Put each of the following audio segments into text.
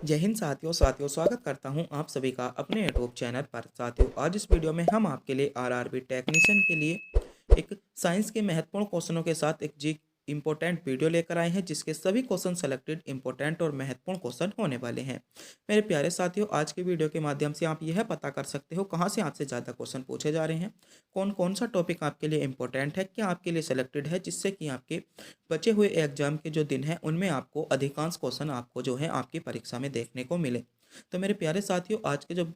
जय हिंद साथियों स्वागत करता हूं आप सभी का अपने यूट्यूब चैनल पर। साथियों, आज इस वीडियो में हम आपके लिए आरआरबी टेक्नीशियन के लिए एक साइंस के महत्वपूर्ण क्वेश्चनों के साथ एक जी इंपॉर्टेंट वीडियो लेकर आए हैं, जिसके सभी क्वेश्चन सेलेक्टेड इंपॉर्टेंट और महत्वपूर्ण क्वेश्चन होने वाले हैं। मेरे प्यारे साथियों, आज के वीडियो के माध्यम से आप यह पता कर सकते हो कहाँ से आपसे ज़्यादा क्वेश्चन पूछे जा रहे हैं, कौन कौन सा टॉपिक आपके लिए इंपॉर्टेंट है, क्या आपके लिए सेलेक्टेड है, जिससे कि आपके बचे हुए एग्जाम के जो दिन हैं उनमें आपको अधिकांश क्वेश्चन आपको जो है आपकी परीक्षा में देखने को मिले। तो मेरे प्यारे साथियों, आज के जो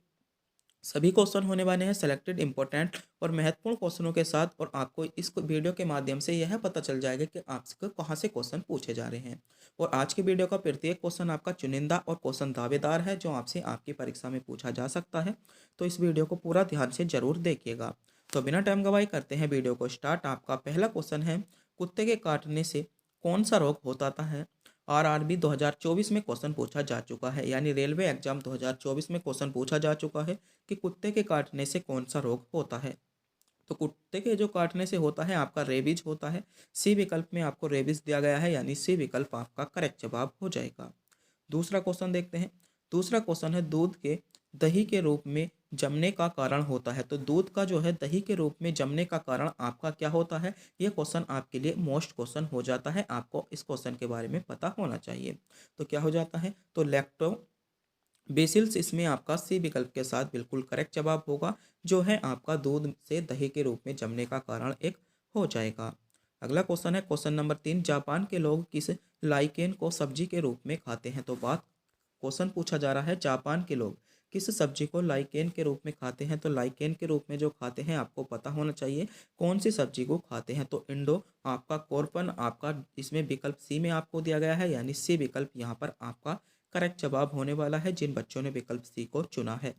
सभी क्वेश्चन होने वाले हैं सेलेक्टेड इंपॉर्टेंट और महत्वपूर्ण क्वेश्चनों के साथ, और आपको इस वीडियो के माध्यम से यह पता चल जाएगा कि आपसे कहाँ से क्वेश्चन पूछे जा रहे हैं। और आज की वीडियो का प्रत्येक क्वेश्चन आपका चुनिंदा और क्वेश्चन दावेदार है, जो आपसे आपकी परीक्षा में पूछा जा सकता है। तो इस वीडियो को पूरा ध्यान से जरूर देखिएगा। तो बिना टाइम गवाई करते हैं वीडियो को स्टार्ट। आपका पहला क्वेश्चन है, कुत्ते के काटने से कौन सा रोग होता है? आरआरबी 2024 में क्वेश्चन पूछा जा चुका है, यानी रेलवे एग्जाम 2024 में क्वेश्चन पूछा जा चुका है कि कुत्ते के काटने से कौन सा रोग होता है। तो कुत्ते के जो काटने से होता है आपका रेबीज होता है। सी विकल्प में आपको रेबीज दिया गया है, यानी सी विकल्प आपका करेक्ट जवाब हो जाएगा। दूसरा क्वेश्चन देखते हैं। दूसरा क्वेश्चन है, दूध के दही के रूप में जमने का कारण होता है। तो दूध का जो है दही के रूप में जमने का कारण आपका क्या होता है? ये क्वेश्चन आपके लिए मोस्ट क्वेश्चन हो जाता है, आपको इस क्वेश्चन के बारे में पता होना चाहिए। तो क्या हो जाता है? तो लैक्टो बेसिल्स इसमें आपका सी विकल्प के साथ बिल्कुल करेक्ट जवाब होगा, जो है आपका दूध से दही के रूप में जमने का कारण एक हो जाएगा। अगला क्वेश्चन है क्वेश्चन नंबर 3, जापान के लोग किस लाइकेन को सब्जी के रूप में खाते हैं? तो बात क्वेश्चन पूछा जा रहा है, जापान के लोग किस सब्जी को लाइकेन के रूप में खाते हैं? तो लाइकेन के रूप में जो खाते हैं आपको पता होना चाहिए कौन सी सब्जी को खाते हैं। तो इंडो आपका कोरपन आपका इसमें विकल्प सी में आपको दिया गया है, यानी सी विकल्प यहाँ पर आपका करेक्ट जवाब होने वाला है, जिन बच्चों ने विकल्प सी को चुना है।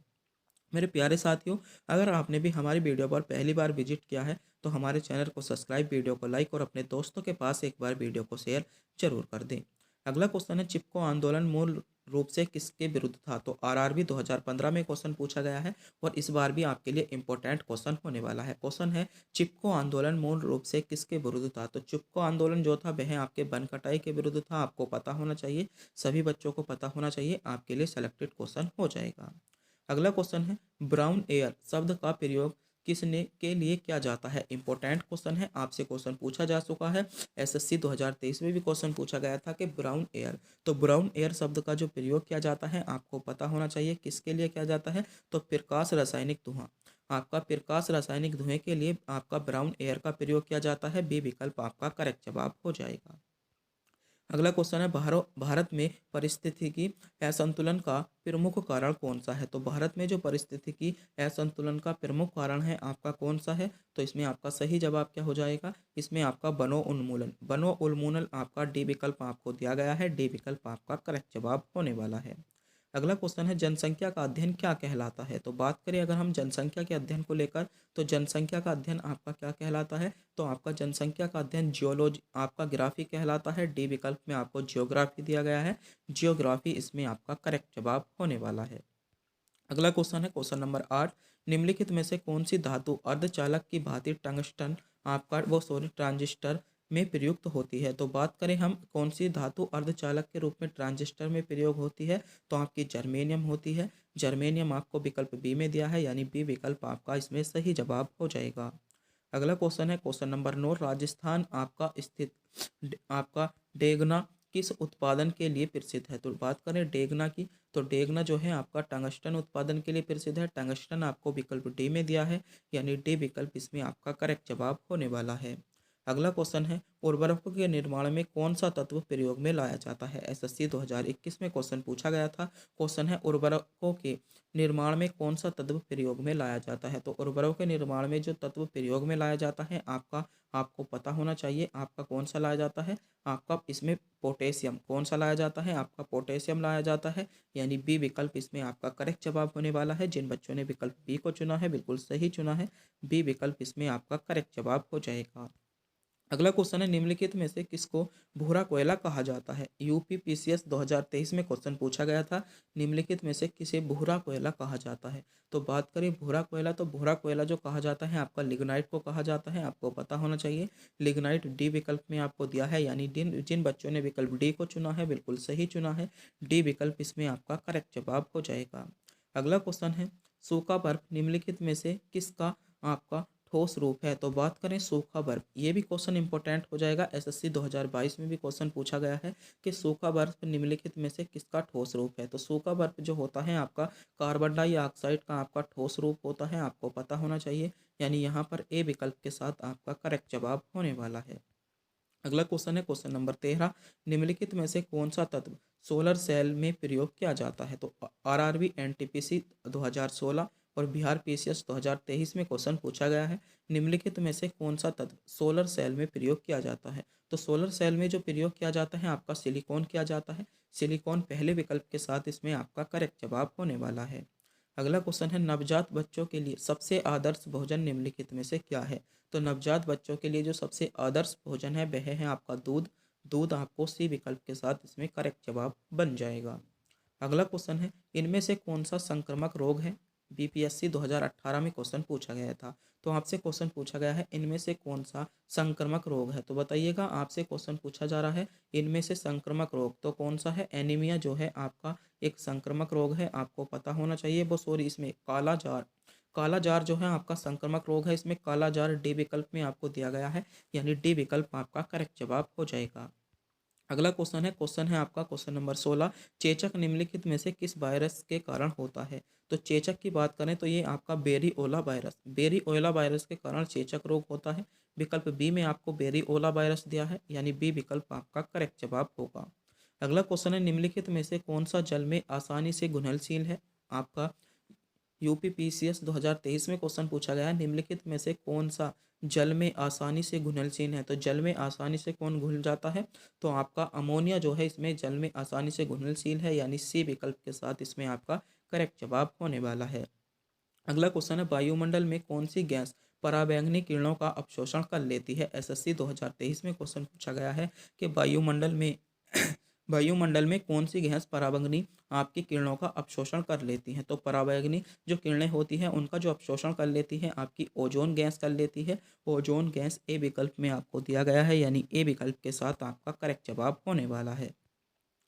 मेरे प्यारे साथियों, अगर आपने भी हमारी वीडियो पर पहली बार विजिट किया है तो हमारे चैनल को सब्सक्राइब, वीडियो को लाइक और अपने दोस्तों के पास एक बार वीडियो को शेयर जरूर कर दें। अगला क्वेश्चन है, चिपको आंदोलन मूल रूप से किसके विरुद्ध था? तो आरआरबी 2015 में क्वेश्चन पूछा गया है, और इस बार भी आपके लिए इंपॉर्टेंट क्वेश्चन होने वाला है। क्वेश्चन है, चिपको आंदोलन मूल रूप से किसके विरुद्ध था? तो चिपको आंदोलन जो था वह आपके वन कटाई के विरुद्ध था, आपको पता होना चाहिए, सभी बच्चों को पता होना चाहिए, आपके लिए सेलेक्टेड क्वेश्चन हो जाएगा। अगला क्वेश्चन है, ब्राउन एयर शब्द का प्रयोग किसने के लिए किया जाता है? इंपॉर्टेंट क्वेश्चन है, आपसे क्वेश्चन पूछा जा चुका है। एसएससी 2023 में भी क्वेश्चन पूछा गया था कि ब्राउन एयर, तो ब्राउन एयर शब्द का जो प्रयोग किया जाता है आपको पता होना चाहिए किसके लिए किया जाता है। तो प्रकाश रासायनिक धुआं, आपका प्रकाश रासायनिक धुएं के लिए आपका ब्राउन एयर का प्रयोग किया जाता है। बी विकल्प आपका करेक्ट जवाब हो जाएगा। अगला क्वेश्चन है, भारत में पारिस्थितिकी असंतुलन का प्रमुख कारण कौन सा है? तो भारत में जो पारिस्थितिकी असंतुलन का प्रमुख कारण है आपका कौन सा है? तो इसमें आपका सही जवाब क्या हो जाएगा? इसमें आपका वनो उन्मूलन, वनो उन्मूलन आपका डी विकल्प आपको दिया गया है। डी विकल्प आपका करेक्ट जवाब होने वाला है। अगला क्वेश्चन है, जनसंख्या का अध्ययन क्या कहलाता है? तो बात करें अगर हम जनसंख्या के अध्ययन को लेकर, तो जनसंख्या का अध्ययन आपका क्या कहलाता है? तो आपका जनसंख्या का अध्ययन जियोलॉजी आपका ग्राफी कहलाता है। डी विकल्प में आपको जियोग्राफी दिया गया है, जियोग्राफी इसमें आपका करेक्ट जवाब होने वाला है। अगला क्वेश्चन है क्वेश्चन नंबर 8, निम्नलिखित में से कौन सी धातु अर्धचालक की भांति टंगस्टन आपका वो सॉरी ट्रांजिस्टर में प्रयुक्त होती है? तो बात करें हम कौन सी धातु अर्धचालक के रूप में ट्रांजिस्टर में प्रयोग होती है, तो आपकी जर्मेनियम होती है। जर्मेनियम आपको विकल्प बी में दिया है, यानी बी विकल्प आपका इसमें सही जवाब हो जाएगा। अगला क्वेश्चन है क्वेश्चन नंबर 9, राजस्थान आपका स्थित आपका डेगना किस उत्पादन के लिए प्रसिद्ध है? तो बात करें डेगना की, तो डेगना जो है आपका टंगस्टन उत्पादन के लिए प्रसिद्ध है। टंगस्टन आपको विकल्प डी में दिया है, यानी डी विकल्प इसमें आपका करेक्ट जवाब होने वाला है। अगला क्वेश्चन है, उर्वरकों के निर्माण में कौन सा तत्व प्रयोग में लाया जाता है? एसएससी 2021 में क्वेश्चन पूछा गया था। क्वेश्चन है, उर्वरकों के निर्माण में कौन सा तत्व प्रयोग में लाया जाता है? तो उर्वरकों के निर्माण में जो तत्व प्रयोग में लाया जाता है आपका आपको पता होना चाहिए, आपका कौन सा लाया जाता है? आपका इसमें पोटेशियम, कौन सा लाया जाता है? आपका पोटेशियम लाया जाता है, यानी बी विकल्प इसमें आपका करेक्ट जवाब होने वाला है। जिन बच्चों ने विकल्प बी को चुना है बिल्कुल सही चुना है, बी विकल्प इसमें आपका करेक्ट जवाब हो जाएगा। अगला क्वेश्चन है, निम्नलिखित में से किसको भूरा कोयला कहा जाता है। यूपी पीसीएस 2023 में क्वेश्चन पूछा गया था, निम्नलिखित में से किसे भूरा कोयला कहा जाता है। तो बात करें भूरा कोयला, तो भूरा कोयला जो कहा जाता है आपका लिग्नाइट को कहा जाता है, आपको पता होना चाहिए। लिग्नाइट डी विकल्प में आपको दिया है, यानी जिन जिन बच्चों ने विकल्प डी को चुना है बिल्कुल सही चुना है। डी विकल्प इसमें आपका करेक्ट जवाब हो जाएगा। अगला क्वेश्चन है, सूखा बर्फ निम्नलिखित में से किसका आपका ठोस रूप है। तो बात करें सूखा बर्फ, ये भी क्वेश्चन इंपॉर्टेंट हो जाएगा। एसएससी 2022 में भी क्वेश्चन पूछा गया है कि सूखा बर्फ निम्नलिखित में से किसका ठोस रूप है। तो सूखा बर्फ जो होता है आपका कार्बन डाइऑक्साइड का आपका ठोस रूप होता है, आपको पता होना चाहिए। यानी यहाँ पर ए विकल्प के साथ आपका करेक्ट जवाब होने वाला है। अगला क्वेश्चन है क्वेश्चन नंबर 13, निम्नलिखित में से कौन सा तत्व सोलर सेल में प्रयोग किया जाता है। तो आरआरबी एनटीपीसी 2016 और बिहार पीसीएस 2023 में क्वेश्चन पूछा गया है, निम्नलिखित में से कौन सा तत्व सोलर सेल में प्रयोग किया जाता है। तो सोलर सेल में जो प्रयोग किया जाता है आपका सिलिकॉन किया जाता है। सिलिकॉन पहले विकल्प के साथ इसमें आपका करेक्ट जवाब होने वाला है। अगला क्वेश्चन है, नवजात बच्चों के लिए सबसे आदर्श भोजन निम्नलिखित में से क्या है। तो नवजात बच्चों के लिए जो सबसे आदर्श भोजन है वह है आपका दूध। दूध आपको सी विकल्प के साथ इसमें करेक्ट जवाब बन जाएगा। अगला क्वेश्चन है, इनमें से कौन सा संक्रामक रोग है। बीपीएससी 2018 में क्वेश्चन पूछा गया था। तो आपसे क्वेश्चन पूछा गया है, इनमें से कौन सा संक्रामक रोग है। तो बताइएगा, आपसे क्वेश्चन पूछा जा रहा है इनमें से संक्रामक रोग तो कौन सा है। एनीमिया जो है आपका एक संक्रामक रोग है, आपको पता होना चाहिए। वो सॉरी, इसमें काला जार, काला जार जो है आपका संक्रामक रोग है। इसमें काला जार डी विकल्प में आपको दिया गया है, यानी डी विकल्प आपका करेक्ट जवाब हो जाएगा। अगला क्वेश्चन है आपका क्वेश्चन नंबर 16, चेचक निम्नलिखित में से किस वायरस के कारण होता है। तो चेचक की बात करें तो ये आपका बेरीओला वायरस के कारण चेचक रोग होता है। विकल्प बी में आपको बेरीओला वायरस दिया है, यानी बी विकल्प आपका करेक्ट जवाब होगा। अगला क्वेश्चन है, निम्नलिखित में से कौन सा जल में आसानी से घुलनशील है। आपका यूपी पीसीएस 2023 में क्वेश्चन पूछा गया है, निम्नलिखित में से कौन सा जल में आसानी से घुलनशील है। तो जल में आसानी से कौन घुल जाता है। तो आपका अमोनिया जो है इसमें जल में आसानी से घुलनशील है, यानी सी विकल्प के साथ इसमें आपका करेक्ट जवाब होने वाला है। अगला क्वेश्चन है, वायुमंडल में कौन सी गैस पराबैंगनी किरणों का अवशोषण कर लेती है। एसएससी 2023 में क्वेश्चन पूछा गया है कि वायुमंडल में कौन सी गैस पराबैंगनी आपकी किरणों का अवशोषण कर लेती है। तो पराबैंगनी जो किरणें होती हैं उनका जो अवशोषण कर लेती है आपकी ओजोन गैस कर लेती है। ओजोन गैस ए विकल्प में आपको दिया गया है, यानी ए विकल्प के साथ आपका करेक्ट जवाब होने वाला है।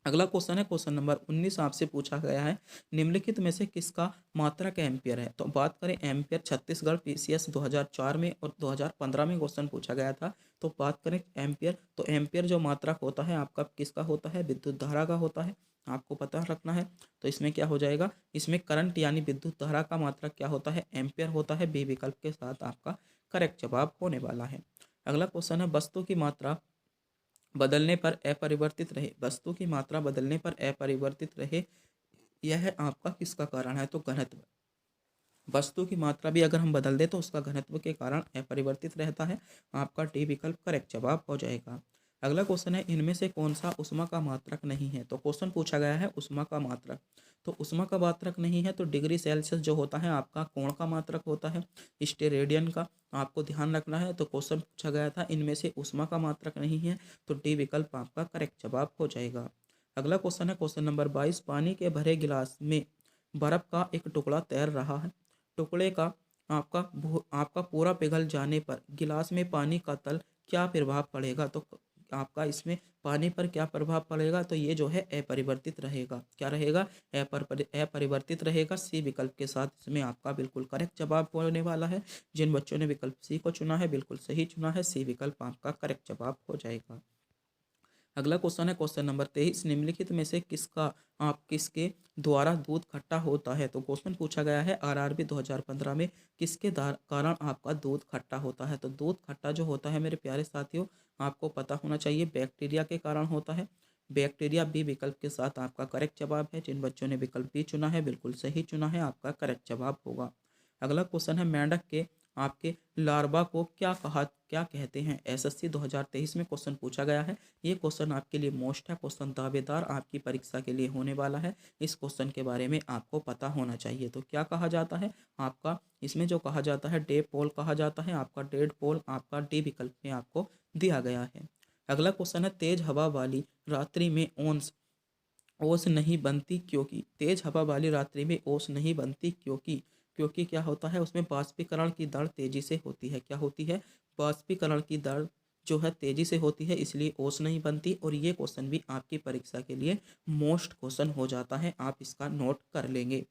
अगला क्वेश्चन है क्वेश्चन नंबर 19, आपसे पूछा गया है, निम्नलिखित में से किसका मात्रक एम्पियर है। तो बात करें एम्पियर, छत्तीसगढ़ पीसीएस 2004 में और 2015 में क्वेश्चन पूछा गया था। तो बात करें एम्पियर, तो एम्पियर जो मात्रक होता है आपका किसका होता है, विद्युत धारा का होता है, आपको पता रखना है। तो इसमें क्या हो जाएगा, इसमें करंट यानी विद्युत धारा का मात्रक क्या होता है, एम्पियर होता है। बी विकल्प के साथ आपका करेक्ट जवाब होने वाला है। अगला क्वेश्चन है, वस्तु की मात्रा बदलने पर अपरिवर्तित रहे, वस्तु की मात्रा बदलने पर अपरिवर्तित रहे, यह आपका किसका कारण है। तो घनत्व, वस्तु की मात्रा भी अगर हम बदल दें तो उसका घनत्व के कारण अपरिवर्तित रहता है। आपका डी विकल्प करेक्ट जवाब हो जाएगा। अगला क्वेश्चन है, इनमें से कौन सा उष्मा का मात्रक नहीं है। तो क्वेश्चन पूछा गया है उष्मा का मात्रक, तो उष्मा का मात्रक नहीं है तो डिग्री सेल्सियस जो होता है आपका कोण का मात्रक होता है, स्टेरेडियन का आपको ध्यान रखना है। तो क्वेश्चन पूछा गया था इनमें से उष्मा का मात्रक नहीं है, तो डी विकल्प आपका करेक्ट जवाब हो जाएगा। अगला क्वेश्चन है क्वेश्चन नंबर 22, पानी के भरे गिलास में बर्फ का एक टुकड़ा तैर रहा है। टुकड़े का आपका पूरा पिघल जाने पर गिलास में पानी का तल क्या प्रभाव पड़ेगा। तो आपका इसमें पानी पर क्या प्रभाव पड़ेगा, तो ये जो है अपरिवर्तित रहेगा। क्या रहेगा, अपरिवर्तित रहेगा। सी विकल्प के साथ इसमें आपका बिल्कुल करेक्ट जवाब होने वाला है। जिन बच्चों ने विकल्प सी को चुना है बिल्कुल सही चुना है, सी विकल्प आपका करेक्ट जवाब हो जाएगा। अगला क्वेश्चन है क्वेश्चन नंबर 23, निम्नलिखित में से किसके द्वारा दूध खट्टा होता है। तो क्वेश्चन पूछा गया है आरआरबी 2015 में, किसके कारण आपका दूध खट्टा होता है। तो दूध खट्टा जो होता है मेरे प्यारे साथियों, आपको पता होना चाहिए बैक्टीरिया के कारण होता है। बैक्टीरिया बी विकल्प के साथ आपका करेक्ट जवाब है। जिन बच्चों ने विकल्प बी चुना है बिल्कुल सही चुना है, आपका करेक्ट जवाब होगा। अगला क्वेश्चन है, मेंढक के आपके लार्वा को क्या कहते हैं। एसएससी 2023 में क्वेश्चन पूछा गया है। ये क्वेश्चन आपके लिए मोस्ट है, क्वेश्चन दावेदार आपकी परीक्षा के लिए होने वाला है। इस क्वेश्चन के बारे में आपको पता होना चाहिए। तो क्या कहा जाता है आपका, इसमें जो कहा जाता है डेड पोल कहा जाता है। आपका डेड पोल आपका डी विकल्प में आपको दिया गया है। अगला क्वेश्चन है तेज हवा वाली रात्रि में ओस नहीं बनती क्योंकि। तेज हवा वाली रात्रि में ओस नहीं बनती क्योंकि क्या होता है, उसमें बाष्पीकरण की दर तेजी से होती है। क्या होती है? बाष्पीकरण की दर जो है तेजी से होती है, इसलिए ओस नहीं बनती। और ये क्वेश्चन भी आपकी परीक्षा के लिए मोस्ट क्वेश्चन हो जाता है, आप इसका नोट कर लेंगे।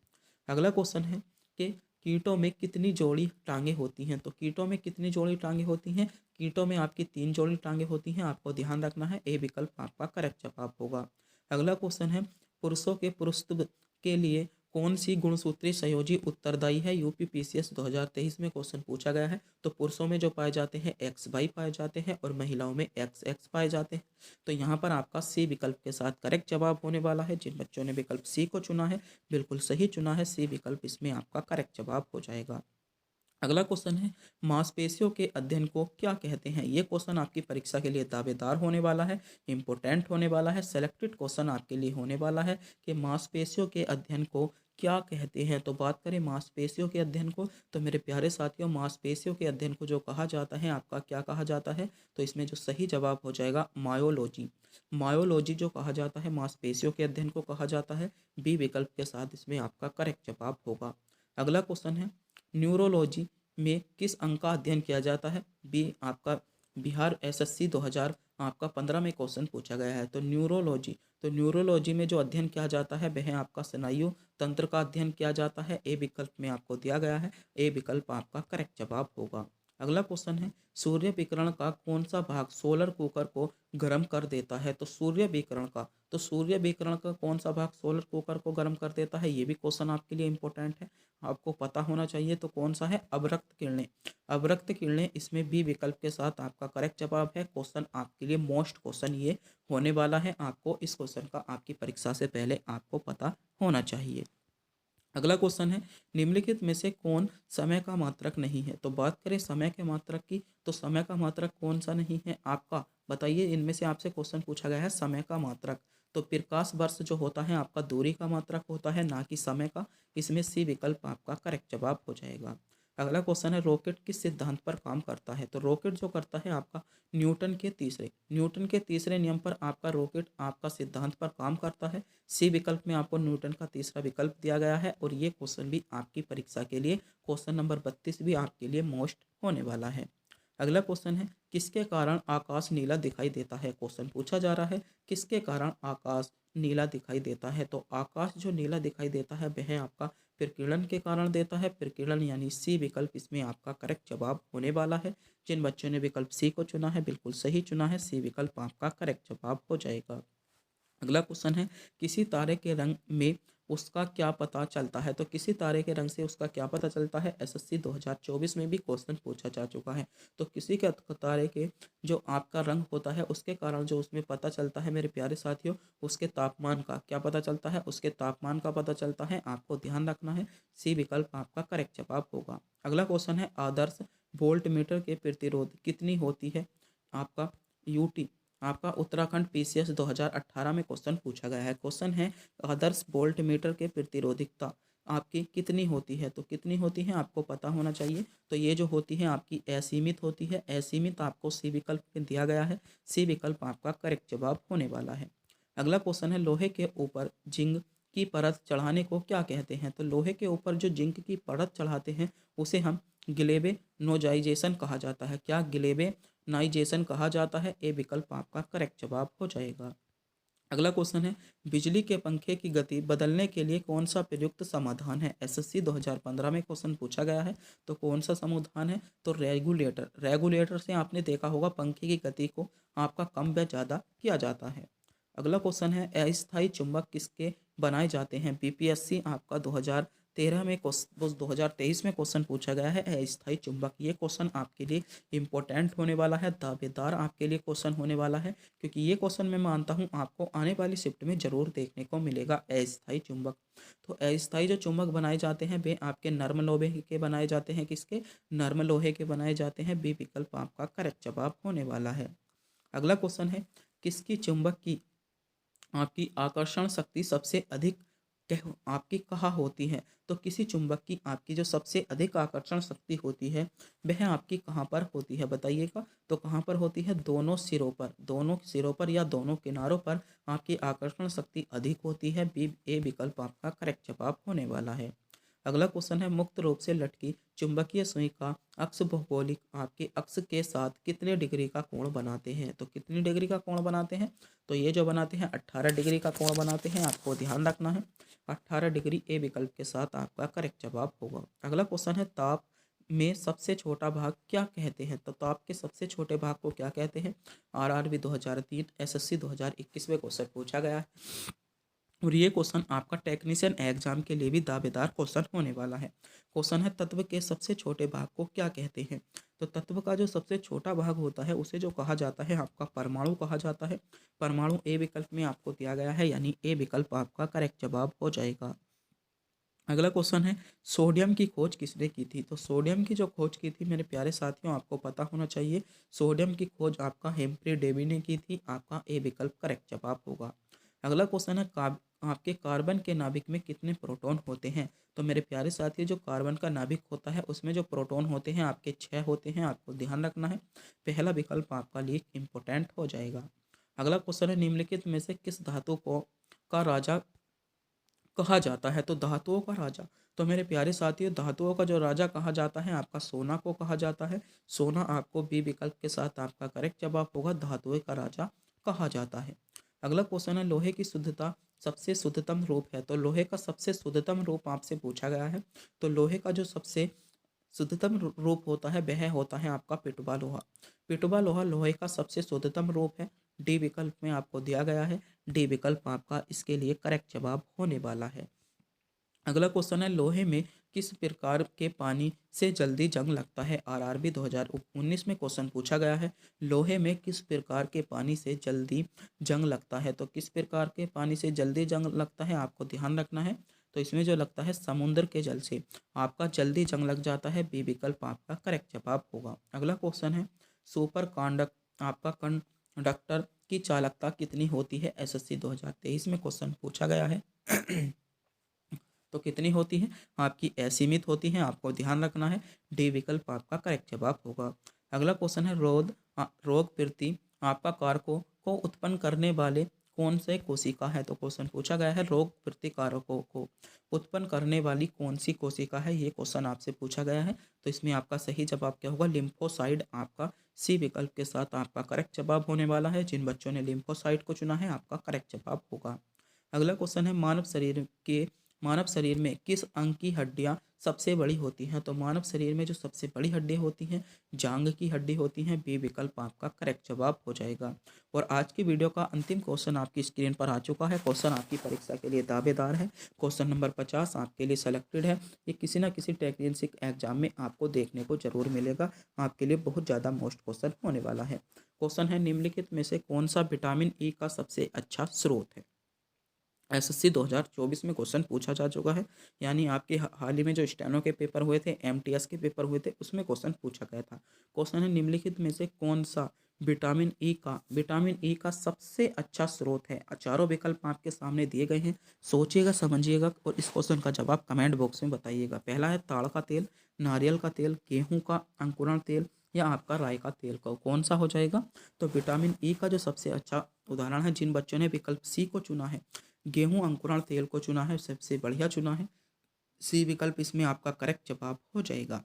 अगला क्वेश्चन है कि कीटों में कितनी जोड़ी टांगे होती हैं। तो कीटों में कितनी जोड़ी टांगे होती हैं? कीटों में आपकी 3 जोड़ी टांगे होती हैं, आपको ध्यान रखना है। ए विकल्प आपका करेक्ट जवाब होगा। अगला क्वेश्चन है पुरुषों के पुरुषत्व के लिए कौन सी गुणसूत्री संयोजी उत्तरदायी है। यूपीपीसीएस 2023 में क्वेश्चन पूछा गया है। तो पुरुषों में जो पाए जाते हैं XY पाए जाते हैं और महिलाओं में XX पाए जाते हैं। तो यहाँ पर आपका सी विकल्प के साथ करेक्ट जवाब होने वाला है। जिन बच्चों ने विकल्प सी को चुना है बिल्कुल सही चुना है, सी विकल्प इसमें आपका करेक्ट जवाब हो जाएगा। अगला क्वेश्चन है मांसपेशियों के अध्ययन को क्या कहते हैं। ये क्वेश्चन आपकी परीक्षा के लिए दावेदार होने वाला है, इंपॉर्टेंट होने वाला है, सेलेक्टेड क्वेश्चन आपके लिए होने वाला है कि मांसपेशियों के अध्ययन को क्या कहते हैं। तो बात करें मांसपेशियों के अध्ययन को, तो मेरे प्यारे साथियों मांसपेशियों के अध्ययन को जो कहा जाता है, आपका क्या कहा जाता है? तो इसमें जो सही जवाब हो जाएगा मायोलॉजी। मायोलॉजी जो कहा जाता है मांसपेशियों के अध्ययन को कहा जाता है। बी विकल्प के साथ इसमें आपका करेक्ट जवाब होगा। अगला क्वेश्चन है न्यूरोलॉजी में किस अंग का अध्ययन किया जाता है। बी आपका बिहार एसएससी 2015 में क्वेश्चन पूछा गया है। तो न्यूरोलॉजी में जो अध्ययन किया जाता है वह आपका स्नायु तंत्र का अध्ययन किया जाता है। ए विकल्प में आपको दिया गया है, ए विकल्प आपका करेक्ट जवाब होगा। अगला क्वेश्चन है सूर्य विकिरण का कौन सा भाग सोलर कुकर को गर्म कर देता है। तो सूर्य विकिरण का कौन सा भाग सोलर कुकर को गर्म कर देता है, ये भी क्वेश्चन आपके लिए इंपॉर्टेंट है, आपको पता होना चाहिए। तो कौन सा है? अवरक्त किरणें। अवरक्त किरणें इसमें बी विकल्प के साथ आपका करेक्ट जवाब है। क्वेश्चन आपके लिए मोस्ट क्वेश्चन ये होने वाला है, आपको इस क्वेश्चन का आपकी परीक्षा से पहले आपको पता होना चाहिए। अगला क्वेश्चन है निम्नलिखित में से कौन समय का मात्रक नहीं है। तो बात करें समय के मात्रक की, तो समय का मात्रक कौन सा नहीं है आपका? बताइए, इनमें से आपसे क्वेश्चन पूछा गया है समय का मात्रक। तो प्रकाश वर्ष जो होता है आपका दूरी का मात्रक होता है, ना कि समय का। इसमें सी विकल्प आपका करेक्ट जवाब हो जाएगा। अगला क्वेश्चन है रॉकेट किस सिद्धांत पर काम करता है। तो रॉकेट जो करता है आपका न्यूटन के तीसरे नियम पर आपका रॉकेट आपका सिद्धांत पर काम करता है। सी विकल्प में आपको न्यूटन का तीसरा विकल्प दिया गया है। और ये क्वेश्चन भी आपकी परीक्षा के लिए क्वेश्चन नंबर 32 भी आपके लिए मोस्ट होने वाला है। अगला क्वेश्चन है किसके कारण आकाश नीला दिखाई देता है। क्वेश्चन पूछा जा रहा है किसके कारण आकाश नीला दिखाई देता है। तो आकाश जो नीला दिखाई देता है वह आपका प्रकीर्णन के कारण देता है। प्रकीर्णन यानी सी विकल्प इसमें आपका करेक्ट जवाब होने वाला है। जिन बच्चों ने विकल्प सी को चुना है बिल्कुल सही चुना है, सी विकल्प आपका करेक्ट जवाब हो जाएगा। अगला क्वेश्चन है किसी तारे के रंग में उसका क्या पता चलता है। तो किसी तारे के रंग से उसका क्या पता चलता है, एसएससी 2024 में भी क्वेश्चन पूछा जा चुका है। तो किसी के तारे के जो आपका रंग होता है उसके कारण जो उसमें पता चलता है मेरे प्यारे साथियों, उसके तापमान का क्या पता चलता है, उसके तापमान का पता चलता है। आपको ध्यान रखना है, सी विकल्प आपका करेक्ट जवाब होगा। अगला क्वेश्चन है आदर्श वोल्ट मीटर के प्रतिरोध कितनी होती है। आपका यूटी आपका उत्तराखंड पीसीएस 2018 में क्वेश्चन पूछा गया है। क्वेश्चन है आदर्श वोल्ट मीटर के प्रतिरोधकता आपकी कितनी होती है। तो कितनी होती है आपको पता होना चाहिए। तो ये जो होती है आपकी असीमित होती है। असीमित आपको सी विकल्प में दिया गया है, सी विकल्प आपका करेक्ट जवाब होने वाला है। अगला क्वेश्चन है लोहे के ऊपर जिंक की परत चढ़ाने को क्या कहते हैं। तो लोहे के ऊपर जो जिंक की परत चढ़ाते हैं उसे हम गिलेबे नोजाइजेशन कहा जाता है। क्या गिलेबे नाइजेशन कहा जाता है। ए विकल्प आपका करेक्ट जवाब हो जाएगा। अगला क्वेश्चन है बिजली के पंखे की गति बदलने के लिए कौन सा प्रयुक्त समाधान है। एसएससी 2015 में क्वेश्चन पूछा गया है। तो कौन सा समाधान है, तो रेगुलेटर से आपने देखा होगा पंखे की गति को आपका कम व ज़्यादा किया जाता है। अगला क्वेश्चन है अस्थायी चुंबक किसके बनाए जाते हैं। बीपीएससी आपका 2023 में क्वेश्चन पूछा गया है अस्थायी चुंबक। ये क्वेश्चन आपके लिए इंपॉर्टेंट होने वाला है, दावेदार आपके लिए क्वेश्चन होने वाला है, क्योंकि ये क्वेश्चन मैं मानता हूँ आपको आने वाली शिफ्ट में जरूर देखने को मिलेगा। अस्थायी चुंबक, तो अस्थायी जो चुंबक बनाए जाते हैं वे आपके नर्म लोहे के बनाए जाते हैं। किसके? नर्म लोहे के बनाए जाते हैं। बी विकल्प आपका करेक्ट जवाब होने वाला है। अगला क्वेश्चन है किसकी चुंबक की आपकी आकर्षण शक्ति सबसे अधिक कह आपकी कहाँ होती है? तो किसी चुंबक की आपकी जो सबसे अधिक आकर्षण शक्ति होती है, वह आपकी कहाँ पर होती है बताइएगा? तो कहाँ पर होती है? दोनों सिरों पर या दोनों किनारों पर आपकी आकर्षण शक्ति अधिक होती है। बी ए विकल्प आपका करेक्ट जवाब होने वाला है। अगला क्वेश्चन है, मुक्त रूप से लटकी चुंबकीय सुई का अक्ष भौगोलिक आपके अक्ष के साथ कितने डिग्री का कोण बनाते हैं? तो कितनी डिग्री का कोण बनाते हैं? तो ये जो बनाते हैं 18 डिग्री का कोण बनाते हैं। आपको ध्यान रखना है 18 डिग्री ए विकल्प के साथ आपका करेक्ट जवाब होगा। अगला क्वेश्चन है, ताप में सबसे छोटा भाग क्या कहते हैं? तो ताप के सबसे छोटे भाग को क्या कहते हैं? आरआरबी 2003 एसएससी 2021 में क्वेश्चन पूछा गया है और ये क्वेश्चन आपका टेक्नीशियन एग्जाम के लिए भी दावेदार क्वेश्चन होने वाला है। क्वेश्चन है, तत्व के सबसे छोटे भाग को क्या कहते हैं? तो तत्व का जो सबसे छोटा भाग होता है उसे जो कहा जाता है आपका परमाणु कहा जाता है। परमाणु ए विकल्प में आपको दिया गया है, यानी ए विकल्प आपका करेक्ट जवाब हो जाएगा। अगला क्वेश्चन है, सोडियम की खोज किसने की थी? तो सोडियम की जो खोज की थी मेरे प्यारे साथियों, आपको पता होना चाहिए सोडियम की खोज आपका हेम्फ्री डेवी ने की थी। आपका ए विकल्प करेक्ट जवाब होगा। अगला क्वेश्चन है, आपके कार्बन के नाभिक में कितने प्रोटॉन होते हैं? तो मेरे प्यारे साथियों, जो कार्बन का नाभिक होता है उसमें जो प्रोटॉन होते हैं आपके 6 होते हैं। आपको ध्यान रखना है, पहला विकल्प आपका लिए इम्पोर्टेंट हो जाएगा। अगला क्वेश्चन है, निम्नलिखित में से किस धातु को का राजा कहा जाता है? तो धातुओं का राजा, तो मेरे प्यारे साथियों धातुओं का जो राजा कहा जाता है आपका सोना को कहा जाता है। सोना आपको बी विकल्प के साथ आपका करेक्ट जवाब होगा, धातुओं का राजा कहा जाता है। अगला क्वेश्चन है, लोहे की शुद्धता सबसे शुद्धतम रूप है? तो लोहे का सबसे शुद्धतम रूप आपसे पूछा गया है। तो लोहे का जो सबसे शुद्धतम रूप होता है वह होता है आपका पिटवा लोहा। पिटवा लोहा लोहे का सबसे शुद्धतम रूप है। डी विकल्प में आपको दिया गया है। डी विकल्प आपका इसके लिए करेक्ट जवाब होने वाला है। अगला क्वेश्चन है, लोहे में किस प्रकार के पानी से जल्दी जंग लगता है? आरआरबी 2019 में क्वेश्चन पूछा गया है। लोहे में किस प्रकार के पानी से जल्दी जंग लगता है? तो किस प्रकार के पानी से जल्दी जंग लगता है आपको ध्यान रखना है। तो इसमें जो लगता है समुद्र के जल से आपका जल्दी जंग लग जाता है। बी विकल्प आपका करेक्ट जवाब होगा। अगला क्वेश्चन है, सुपर कंडक्ट आपका कंडक्टर की चालकता कितनी होती है? एसएससी 2023 में क्वेश्चन पूछा गया है। तो कितनी होती है? आपकी असीमित होती है। आपको ध्यान रखना है, डी विकल्प आपका करेक्ट जवाब होगा। अगला क्वेश्चन है, रोग प्रति आपका कारकों को उत्पन्न करने वाले कौन से कोशिका है? तो क्वेश्चन पूछा गया है, रोग प्रतिकारकों को उत्पन्न करने वाली कौन सी कोशिका है? ये क्वेश्चन आपसे पूछा गया है। तो इसमें आपका सही जवाब क्या होगा? लिम्फोसाइड आपका सी विकल्प के साथ आपका करेक्ट जवाब होने वाला है। जिन बच्चों ने लिम्फोसाइड को चुना है आपका करेक्ट जवाब होगा। अगला क्वेश्चन है, मानव शरीर में किस अंग की हड्डियां सबसे बड़ी होती हैं? तो मानव शरीर में जो सबसे बड़ी हड्डियां होती हैं जांघ की हड्डी होती हैं। बी विकल्प आपका करेक्ट जवाब हो जाएगा। और आज की वीडियो का अंतिम क्वेश्चन आपकी स्क्रीन पर आ चुका है। क्वेश्चन आपकी परीक्षा के लिए दावेदार है। क्वेश्चन नंबर 50 आपके लिए सेलेक्टेड है। ये किसी ना किसी टेक्निकल एग्जाम में आपको देखने को जरूर मिलेगा। आपके लिए बहुत ज़्यादा मोस्ट क्वेश्चन होने वाला है। क्वेश्चन है, निम्नलिखित में से कौन सा विटामिन ई का सबसे अच्छा स्रोत है? एसएससी 2024 में क्वेश्चन पूछा जा चुका है, यानी आपके हाल ही में जो स्टेनो के पेपर हुए थे, एमटीएस के पेपर हुए थे, उसमें क्वेश्चन पूछा गया था। क्वेश्चन है, निम्नलिखित में से कौन सा विटामिन ई का सबसे अच्छा स्रोत है? चारों विकल्प आपके सामने दिए गए हैं, सोचिएगा समझिएगा और इस क्वेश्चन का जवाब कमेंट बॉक्स में बताइएगा। पहला है ताड़ का तेल, नारियल का तेल, गेहूँ का अंकुरण तेल या आपका राई का तेल का कौन सा हो जाएगा? तो विटामिन ई का जो सबसे अच्छा उदाहरण है, जिन बच्चों ने विकल्प सी को चुना है, गेहूं अंकुरण तेल को चुना है, सबसे बढ़िया चुना है। सी विकल्प इसमें आपका करेक्ट जवाब हो जाएगा।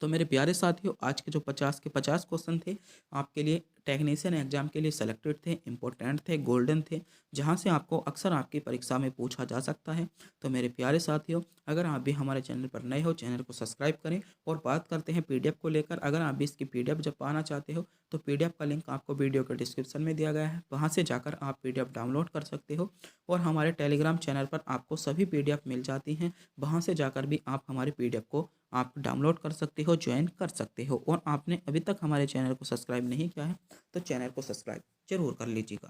तो मेरे प्यारे साथियों, आज के जो 50 के 50 क्वेश्चन थे आपके लिए टेक्नीशियन एग्जाम के लिए सेलेक्टेड थे, इंपॉर्टेंट थे, गोल्डन थे, जहां से आपको अक्सर आपकी परीक्षा में पूछा जा सकता है। तो मेरे प्यारे साथियों, अगर आप भी हमारे चैनल पर नए हो, चैनल को सब्सक्राइब करें। और बात करते हैं पीडीएफ को लेकर। अगर आप भी इसकी पीडीएफ जब पाना चाहते हो तो पीडीएफ का लिंक आपको वीडियो के डिस्क्रिप्शन में दिया गया है, वहाँ से जाकर आप पीडीएफ डाउनलोड कर सकते हो। और हमारे टेलीग्राम चैनल पर आपको सभी पीडीएफ मिल जाती हैं, वहाँ से जाकर भी आप हमारे पीडीएफ को आप डाउनलोड कर सकते हो, ज्वाइन कर सकते हो। और आपने अभी तक हमारे चैनल को सब्सक्राइब नहीं किया है तो चैनल को सब्सक्राइब जरूर कर लीजिएगा।